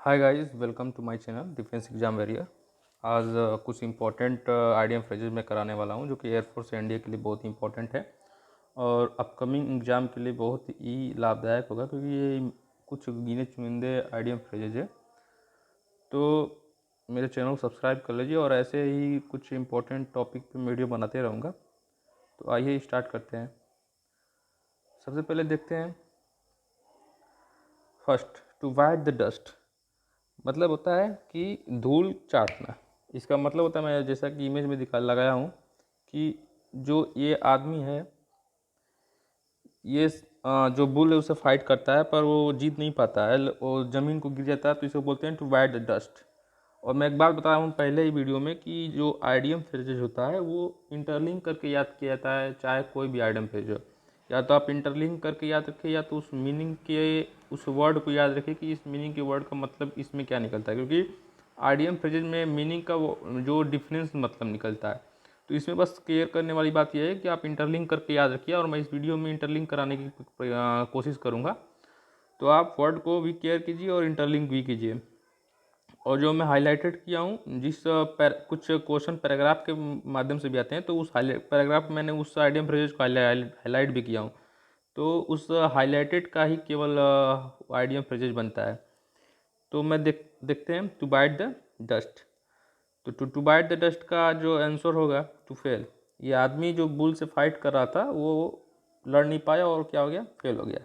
Hi guys, welcome to my channel defence exam warrior. आज कुछ important idiom phrases मैं कराने वाला हूं जो कि एयरफोर्स एनडीए के लिए बहुत इंपॉर्टेंट है और अपकमिंग एग्ज़ाम के लिए बहुत ही लाभदायक होगा, क्योंकि ये कुछ गिने चुनिंदे आइडियम फ्रेजेज है। तो मेरे चैनल को सब्सक्राइब कर लीजिए और ऐसे ही कुछ इंपॉर्टेंट टॉपिक पे वीडियो बनाते रहूँगा। तो आइए स्टार्ट करते हैं। सबसे पहले देखते हैं first, to bite the dust. मतलब होता है कि धूल चाटना। इसका मतलब होता है, मैं जैसा कि इमेज में दिखा लगाया हूँ कि जो ये आदमी है, ये जो बुल है उसे फाइट करता है, पर वो जीत नहीं पाता है, वो ज़मीन को गिर जाता है, तो इसे बोलते हैं टू वाइट द डस्ट। और मैं एक बात बता रहा हूँ पहले ही वीडियो में कि जो आइडियम फ्रेजेज होता है वो इंटरलिंक करके याद किया जाता है, चाहे कोई भी आइडियम फ्रेज हो। या तो आप इंटरलिंक करके याद रखिए, या तो उस मीनिंग के उस वर्ड को याद रखिए कि इस मीनिंग के वर्ड का मतलब इसमें क्या निकलता है, क्योंकि आइडियम फ्रेजेज में मीनिंग का जो डिफरेंस मतलब निकलता है। तो इसमें बस क्लियर करने वाली बात यह है कि आप इंटरलिंक करके याद रखिए, और मैं इस वीडियो में इंटरलिंक कराने की कोशिश करूँगा। तो आप वर्ड को भी केयर कीजिए और इंटरलिंक भी कीजिए। और जो मैं हाईलाइटेड किया हूँ, कुछ क्वेश्चन पैराग्राफ के माध्यम से भी आते हैं, तो उस पैराग्राफ में मैंने उस आइडियम फ्रेजेस को हाईलाइट भी किया हूँ। तो उस हाईलाइटेड का ही केवल आइडियम फ्रेजेस बनता है। तो मैं देखते हैं टू बाइट द डस्ट। तो टू बाइट द डस्ट का जो आंसर होगा टू फेल। ये आदमी जो बुल से फाइट कर रहा था वो लड़ नहीं पाया और क्या हो गया, फेल हो गया।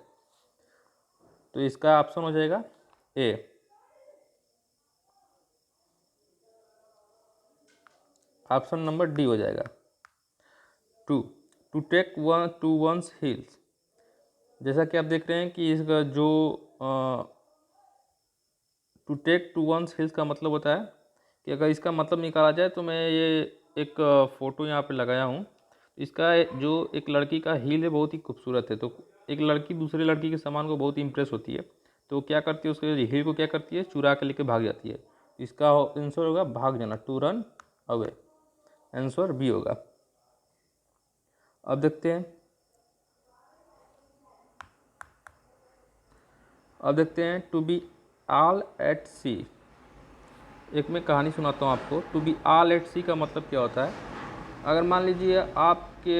तो इसका ऑप्शन हो जाएगा ए। ऑप्शन नंबर डी हो जाएगा। To to take one to one's heels. जैसा कि आप देख रहे हैं कि इसका जो to take to one's heels का मतलब होता है कि अगर इसका मतलब निकाला जाए तो मैं ये एक फ़ोटो यहाँ पे लगाया हूँ। इसका जो एक लड़की का हिल है बहुत ही खूबसूरत है। तो एक लड़की दूसरे लड़की के सामान को बहुत इंप्रेस होती है, तो क्या करती है, उसके हिल को क्या करती है, चुरा के लेके भाग जाती है। इसका आंसर होगा भाग जाना, to run away. Answer B होगा। अब देखते हैं to be all at sea. एक मैं कहानी सुनाता हूँ आपको। To be all at sea का मतलब क्या होता है। अगर मान लीजिए आपके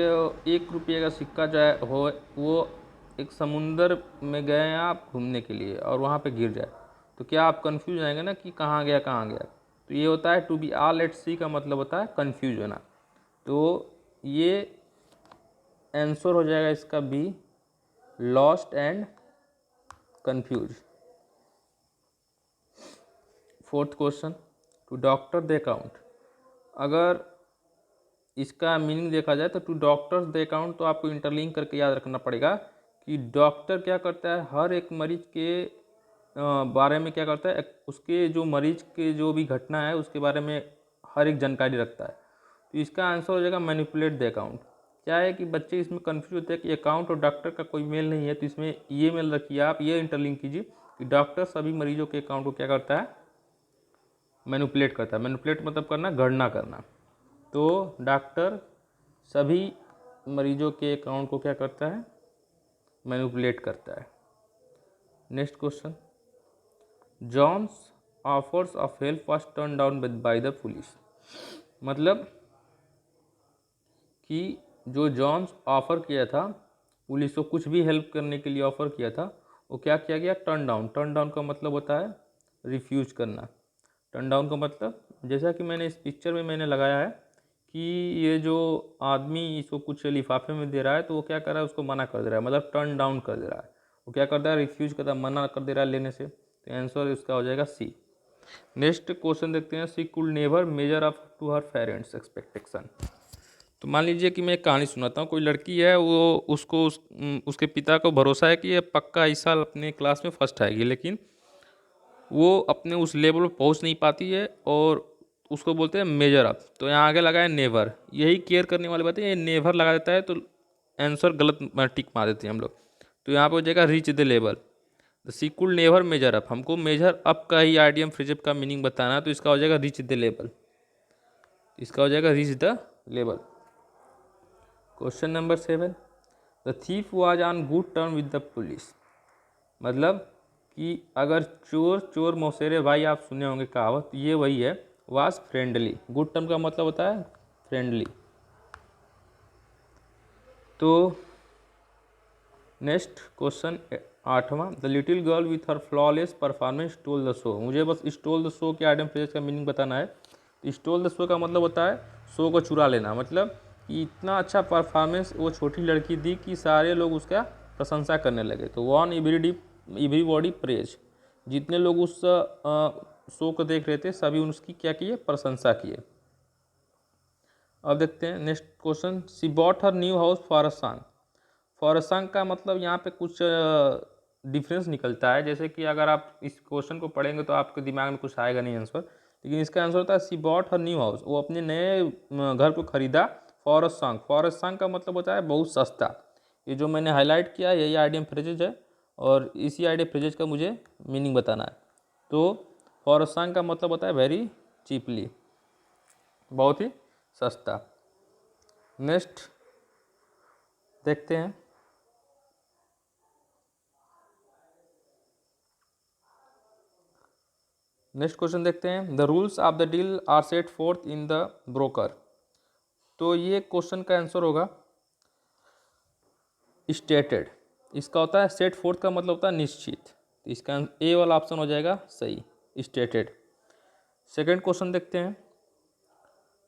1 रुपये का सिक्का जो है हो वो एक समुंदर में गए हैं आप घूमने के लिए और वहाँ पे गिर जाए, तो क्या आप कंफ्यूज आएंगे ना कि कहाँ गया कहाँ गया। तो ये होता है to be all at sea का मतलब होता है कंफ्यूज होना। तो ये आंसर हो जाएगा इसका B, lost and confuse. Fourth question, to doctor the account. अगर इसका मीनिंग देखा जाए तो टू डॉक्टर्स द अकाउंट, तो आपको इंटरलिंक करके याद रखना पड़ेगा कि डॉक्टर क्या करता है, हर एक मरीज के बारे में क्या करता है, उसके जो मरीज के जो भी घटना है उसके बारे में हर एक जानकारी रखता है। तो इसका आंसर हो जाएगा मैनिपुलेट द अकाउंट। क्या है कि बच्चे इसमें कन्फ्यूज होते हैं कि अकाउंट और डॉक्टर का कोई मेल नहीं है, तो इसमें ये मेल रखिए, आप ये इंटरलिंक कीजिए कि डॉक्टर सभी मरीजों के अकाउंट को क्या करता है, मैनिपुलेट करता है। मैनिपुलेट मतलब करना, गणना करना। तो डॉक्टर सभी मरीजों के अकाउंट को क्या करता है, मैनिपुलेट करता है। Next question, John's offers of help was turn down by the police. मतलब कि जो जॉन्स ऑफर किया था, पुलिस को कुछ भी हेल्प करने के लिए ऑफर किया था, वो क्या किया गया, टर्न डाउन। टर्न डाउन का मतलब होता है रिफ्यूज करना। टर्न डाउन का मतलब, जैसा कि मैंने इस पिक्चर में मैंने लगाया है कि ये जो आदमी इसको कुछ लिफाफे में दे रहा है, तो वो क्या कर रहा है, उसको मना कर दे रहा है, मतलब टर्न डाउन कर दे रहा है। वो क्या करता है, रिफ्यूज करता है, मना कर दे रहा है लेने से। तो आंसर इसका हो जाएगा सी। नेक्स्ट क्वेश्चन देखते हैं, she could never measure up to her parents expectation. तो मान लीजिए कि मैं एक कहानी सुनाता हूँ। कोई लड़की है, वो उसके पिता को भरोसा है कि ये पक्का इस साल अपने क्लास में फर्स्ट आएगी, लेकिन वो अपने उस लेवल पर पहुँच नहीं पाती है और उसको बोलते हैं मेजर अप। तो यहाँ आगे लगा है नेवर। यही केयर करने वाली बात है, ये नेवर लगा देता है तो आंसर गलत टिक मार देते हैं हम लोग। तो यहाँ पे हो जाएगा reach the level. The sea could never measure up, हमको मेजर अप का ही आइडियम फ्रेज का मीनिंग बताना है, तो इसका हो जाएगा रीच द लेवल। इसका हो जाएगा reach the level. Question number 7, the thief was on good term with the police. मतलब कि अगर चोर चोर मौसेरे भाई, आप सुने होंगे कहावत, ये वही है। वाज फ्रेंडली, गुड टर्म का मतलब होता है फ्रेंडली। तो नेक्स्ट क्वेश्चन 8वां, the little girl with her flawless performance stole the show. मुझे बस स्टोल द शो के आइटम फ्रेज का मीनिंग बताना है। तो स्टोल द शो का मतलब होता है शो को चुरा लेना, मतलब कि इतना अच्छा परफॉर्मेंस वो छोटी लड़की दी कि सारे लोग उसका प्रशंसा करने लगे। तो वन एवरीबॉडी प्रेज, जितने लोग उस शो को देख रहे थे सभी उसकी क्या किए, प्रशंसा किए। अब देखते हैं next question, she bought her new house for a song. For a song का मतलब यहाँ पे कुछ डिफरेंस निकलता है, जैसे कि अगर आप इस क्वेश्चन को पढ़ेंगे तो आपके दिमाग में कुछ आएगा नहीं आंसर, लेकिन इसका आंसर होता है she bought her new house, वो अपने नए घर को खरीदा for a song. For a song का मतलब होता है बहुत सस्ता। ये जो मैंने हाईलाइट किया है यही आइडियम फ्रेजेज है, और इसी आइडियम फ्रेजेज का मुझे मीनिंग बताना है। तो फॉर अ सॉन्ग का मतलब होता है वेरी चीपली, बहुत ही सस्ता। नेक्स्ट देखते हैं, नेक्स्ट क्वेश्चन देखते हैं, the rules of the deal are set forth in the broker. तो ये क्वेश्चन का आंसर होगा स्टेटेड। इसका होता है सेट फोर्थ का मतलब होता है निश्चित, तो इसका ए वाला ऑप्शन हो जाएगा सही, स्टेटेड। सेकेंड क्वेश्चन देखते हैं,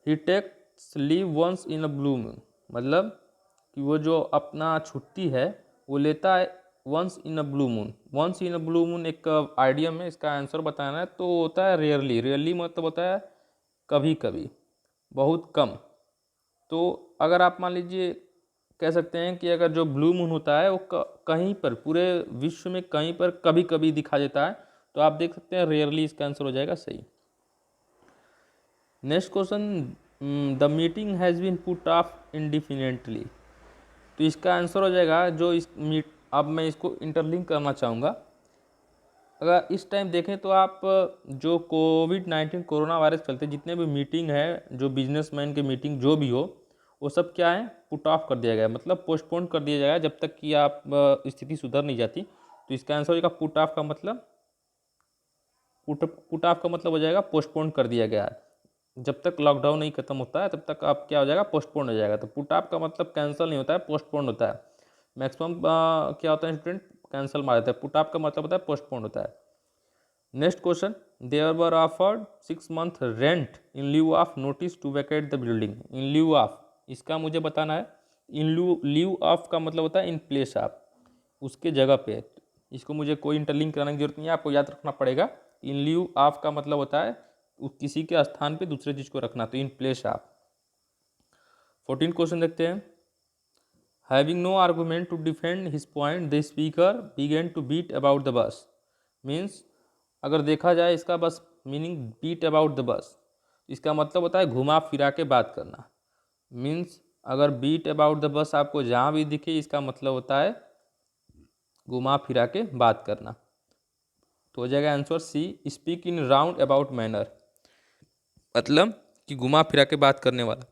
he takes leave once in a blue moon, मतलब कि वो जो अपना छुट्टी है वो लेता है once in a blue moon. Once in a blue moon एक आइडियम है, इसका आंसर बताना है तो होता है रेयरली। रेयरली मतलब होता है कभी कभी, बहुत कम। तो अगर आप मान लीजिए कह सकते हैं कि अगर जो ब्लू मून होता है वो कहीं पर, पूरे विश्व में कहीं पर कभी कभी दिखा देता है, तो आप देख सकते हैं रेयरली इसका आंसर हो जाएगा सही। Next question, the meeting has been put off indefinitely. तो इसका आंसर हो जाएगा जो अब मैं इसको इंटरलिंक करना चाहूँगा। अगर इस टाइम देखें तो आप जो कोविड-19 कोरोना वायरस चलते जितने भी मीटिंग है, जो बिजनेसमैन की मीटिंग जो भी हो, वो सब क्या है, पुट ऑफ कर दिया गया, मतलब पोस्टपोन कर दिया जाएगा जब तक कि आप स्थिति सुधर नहीं जाती। तो इसका आंसर हो जाएगा पुट ऑफ का मतलब, पुट ऑफ का मतलब हो जाएगा पोस्टपोन कर दिया गया है। जब तक लॉकडाउन नहीं खत्म होता है तब तक आप क्या हो जाएगा, पोस्टपोन हो जाएगा। तो पुट ऑफ का मतलब कैंसिल नहीं होता है, पोस्टपोन होता है। मैक्सिमम क्या होता है स्टूडेंट, कैंसिल मार देता है। पुट ऑफ का मतलब होता है पोस्टपोन होता है। Next question, there were offered 6 month rent in lieu of notice to vacate the building. In lieu of, इसका मुझे बताना है। इन ल्यू ऑफ का मतलब होता है इन प्लेस ऑफ, उसके जगह पे। इसको मुझे कोई इंटरलिंक कराने की जरूरत नहीं है, आपको याद रखना पड़ेगा। इन ल्यू ऑफ का मतलब होता है किसी के स्थान पे दूसरे चीज़ को रखना, तो इन प्लेस ऑफ। 14 क्वेश्चन देखते हैं, having no argument to defend his point the speaker began to beat about the bush. Means अगर देखा जाए इसका बस मीनिंग बीट अबाउट द बस, इसका मतलब होता है घुमा फिरा के बात करना। मीन्स अगर बीट अबाउट द बस आपको जहाँ भी दिखे, इसका मतलब होता है घुमा फिरा के बात करना। तो हो जाएगा answer C, speak in round about manner, मतलब कि घुमा फिरा के बात करने वाला।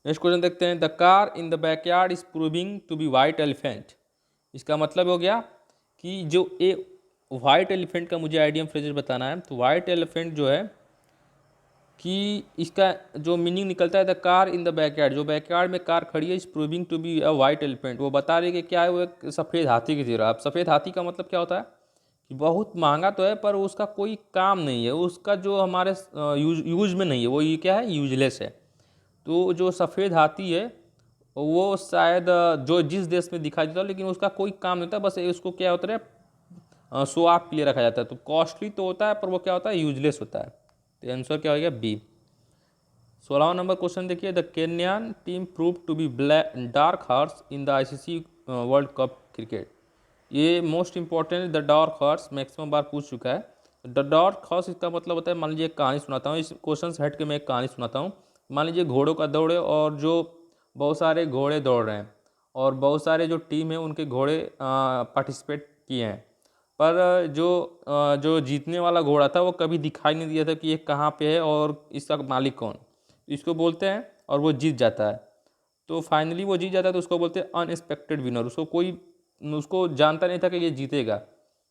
नेक्स्ट क्वेश्चन देखते हैं, the car in the backyard is proving to be white elephant. इसका मतलब हो गया कि जो ए वाइट एलिफेंट का मुझे आइडियम फ्रेजेस बताना है। तो वाइट एलिफेंट जो है कि इसका जो मीनिंग निकलता है, the car in the backyard, जो बैकयार्ड में कार खड़ी है, is proving to be a white elephant, वो बता रही है कि क्या है, वो एक सफ़ेद हाथी की तरह। अब सफ़ेद हाथी का मतलब क्या होता है कि बहुत महंगा तो है पर उसका कोई काम नहीं है, उसका जो हमारे यूज में नहीं है, वो ये क्या है, यूजलेस है। तो जो सफ़ेद हाथी है वो शायद जो जिस देश में दिखाई देता है, लेकिन उसका कोई काम नहीं होता, बस उसको क्या होता है, शो ऑफ के लिए रखा जाता है। तो कॉस्टली तो होता है पर वो क्या होता है, यूजलेस होता है। तो आंसर क्या हो गया बी। 16वां नंबर क्वेश्चन देखिए, the Kenyan team prove to be dark horse in the ICC world cup cricket. ये most important, the dark horse maximum बार पूछ चुका है। द डार्क हॉर्स इसका मतलब होता है, मान लीजिए एक कहानी सुनाता हूँ, इस क्वेश्चन से हट के मैं एक कहानी सुनाता हूँ। मान लीजिए घोड़ों का दौड़ है और जो बहुत सारे घोड़े दौड़ रहे हैं और बहुत सारे जो टीम है उनके घोड़े पार्टिसिपेट किए हैं, पर जो जीतने वाला घोड़ा था वो कभी दिखाई नहीं दिया था कि ये कहाँ पे है और इसका मालिक कौन। इसको बोलते हैं और वो जीत जाता है। तो फाइनली वो जीत जाता है तो उसको बोलते हैं अनएक्सपेक्टेड विनर। उसको कोई उसको जानता नहीं था कि ये जीतेगा।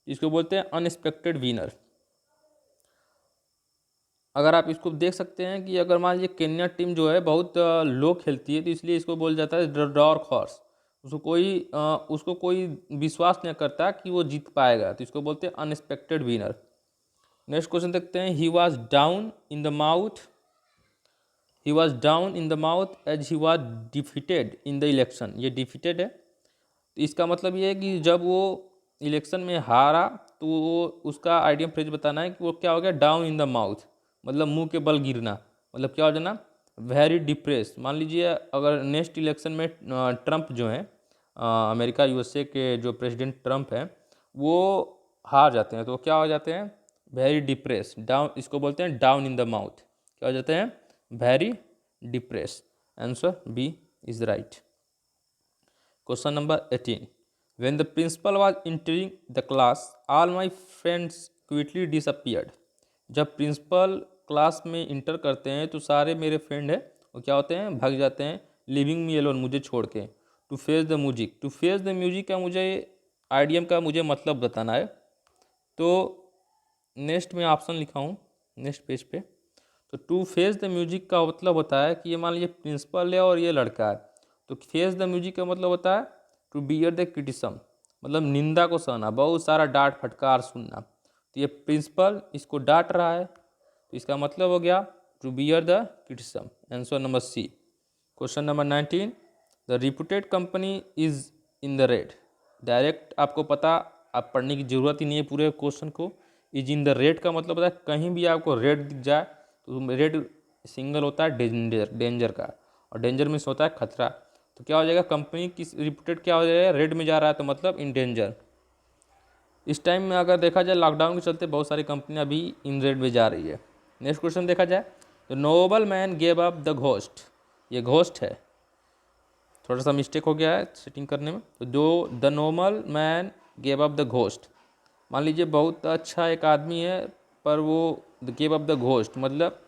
इसको बोलते हैं अनएक्सपेक्टेड विनर। अगर आप इसको देख सकते हैं कि अगर मान लीजिए केन्या टीम जो है बहुत लो खेलती है, तो इसलिए इसको बोल जाता है डार्क हॉर्स। उसको कोई विश्वास नहीं करता कि वो जीत पाएगा, तो इसको बोलते हैं अनएक्सपेक्टेड विनर। नेक्स्ट क्वेश्चन देखते हैं। He was down in the mouth as he was defeated in the election. ये डिफीटेड है, तो इसका मतलब ये है कि जब वो इलेक्शन में हारा तो वो उसका आइडियम फ्रेज बताना है कि वो क्या हो गया, डाउन इन द माउथ, मतलब मुंह के बल गिरना, मतलब क्या हो जाना, वेरी डिप्रेस। मान लीजिए अगर नेक्स्ट इलेक्शन में ट्रंप जो है, अमेरिका यूएसए के जो प्रेसिडेंट ट्रंप हैं, वो हार जाते हैं, तो क्या हो जाते हैं, वेरी डिप्रेस। डाउन, इसको बोलते हैं डाउन इन द माउथ, क्या हो जाते हैं, very depress. Answer B is right. Question number 18। When the principal was entering the class, all my friends quickly disappeared. जब प्रिंसिपल क्लास में इंटर करते हैं तो सारे मेरे फ्रेंड हैं वो क्या होते हैं, भाग जाते हैं, लिविंग मी अलोन, मुझे छोड़ के। To face the music, to face the music का मुझे आइडियम का मुझे मतलब बताना है। तो नेक्स्ट में ऑप्शन लिखा हूँ नेक्स्ट पेज पे। तो टू फेस द म्यूजिक का मतलब होता है कि ये मान लीजिए प्रिंसिपल है और ये लड़का है, तो फेस द म्यूजिक का मतलब होता है टू बियर द क्रिटिसिज्म, मतलब निंदा को सहना, बहुत सारा डांट फटकार सुनना। तो ये प्रिंसिपल इसको डांट रहा है, तो इसका मतलब हो गया to bear the criticism. Answer number C. Question number 19। The reputed company is in the red. Direct आपको पता, आप पढ़ने की जरूरत ही नहीं है पूरे क्वेश्चन को। इज इन द रेड का मतलब होता है कहीं भी आपको रेड दिख जाए तो रेड सिंगल होता है डेंजर का, और डेंजर मीन्स होता है खतरा। तो क्या हो जाएगा, कंपनी की रिप्यूटेड क्या हो जाएगा, रेड में जा रहा है, तो मतलब इन डेंजर। इस टाइम में अगर देखा जाए लॉकडाउन के चलते बहुत सारी कंपनियां भी इन रेड में जा रही है। नेक्स्ट क्वेश्चन देखा जाए। The noble man gave up the ghost. ये घोस्ट है, थोड़ा सा मिस्टेक हो गया है सेटिंग करने में। तो जो the noble man gave up the ghost, मान लीजिए बहुत अच्छा एक आदमी है पर वो गेव अप द घोस्ट मतलब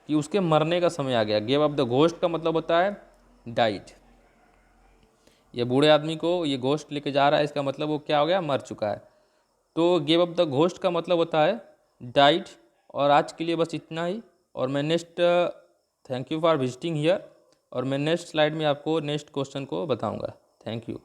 कि उसके मरने का समय आ गया। गेव अप द घोस्ट का मतलब होता है डाइड। ये बूढ़े आदमी को ये घोस्ट लेके जा रहा है, इसका मतलब वो क्या हो गया, मर चुका है। तो गिव अप द घोस्ट का मतलब होता है डाइड। और आज के लिए बस इतना ही, और मैं next, thank you for visiting here, और मैं नेक्स्ट स्लाइड में आपको नेक्स्ट क्वेश्चन को बताऊंगा। Thank you.